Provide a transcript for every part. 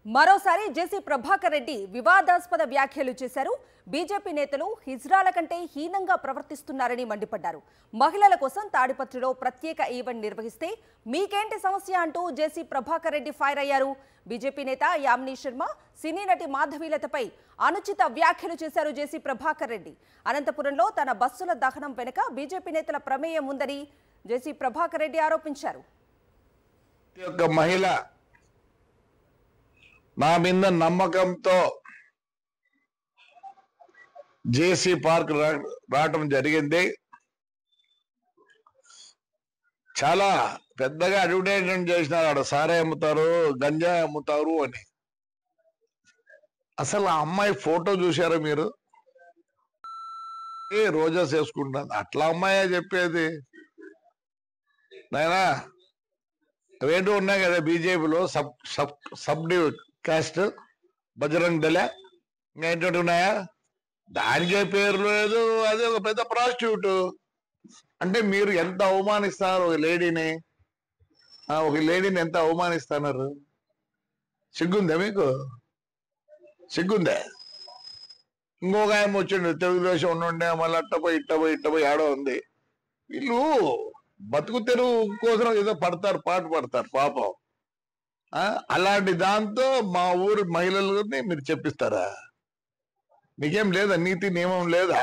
మరోసారి జేసీ ప్రభాకర్ రెడ్డి వివాదాస్పద వ్యాఖ్యలు చేశారు. బీజేపీ నేతలు హిజ్రాల కంటే హీనంగా ప్రవర్తిస్తున్నారని మండిపడ్డారు. మహిళల కోసం తాడిపత్రిలో ప్రత్యేక ఈవెంట్ నిర్వహిస్తే మీకేంటి సమస్య అంటూ జేసీ ప్రభాకర్ రెడ్డి ఫైర్ అయ్యారు. బీజేపీ నేత యామిని శర్మ, సినీ నటి మాధవీలతపై అనుచిత వ్యాఖ్యలు చేశారు జేసీ ప్రభాకర్ రెడ్డి. అనంతపురంలో తన బస్సుల దహనం వెనుక బీజేపీ నేతల ప్రమేయం ఉందని జేసీ ప్రభాకర్ రెడ్డి ఆరోపించారు. నా మీద నమ్మకంతో జేసీ పార్క్ రావటం జరిగింది. చాలా పెద్దగా అడ్వర్టైజ్మెంట్ చేసినారు, ఆడ సారే అమ్ముతారు, గంజాయి అమ్ముతారు అని. అసలు ఆ అమ్మాయి ఫోటో చూశారా మీరు? రోజా చేసుకుంటాను అట్లా అమ్మాయే చెప్పేది. నాయనా అవేంటో ఉన్నాయి కదా బీజేపీలో సబ్ కాస్ట్, బజరంగ్ దళ, ఇంకా ఏంటంటే ఉన్నాయా, దానికే పేరు లేదు. అదే ఒక పెద్ద ప్రాస్టిట్యూట్. అంటే మీరు ఎంత అవమానిస్తారు ఒక లేడీని ఎంత అవమానిస్తున్నారు? సిగ్గుందా మీకు? సిగ్గుందా? ఇంకొక ఆయన వచ్చిండు, తెలుగుదేశం ఉండే, మళ్ళీ ఇట్టపోయి ఆడో ఉంది. వీళ్ళు బతుకు తెరువు కోసం ఏదో పాటు పడతారు పాపం. అలాంటి దాంతో మా ఊరు మహిళలని మీరు చెప్పిస్తారా? మీకేం లేదా? నీతి నియమం లేదా?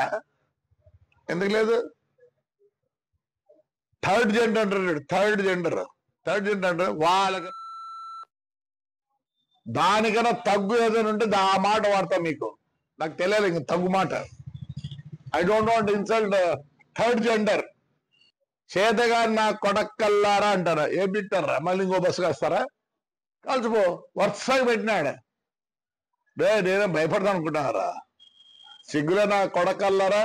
ఎందుకు లేదు? థర్డ్ జెండర్ అంటారు వాళ్ళకి. దానికన్నా తగ్గు ఏదైనా ఉంటే ఆ మాట వాడతా. మీకు నాకు తెలియదు ఇంక తగ్గు మాట. I don't want insult third gender. చేతగా నా కొడక్కల్లారా అంటారా? ఏం తింటారా? మళ్ళీ ఇంకో బస్సు కాస్తారా? కలిసిపో. వరుసగా పెట్టినాడు. నేనే భయపడతా అనుకుంటున్నారా? సిగ్గులో నా కొడకల్లారా?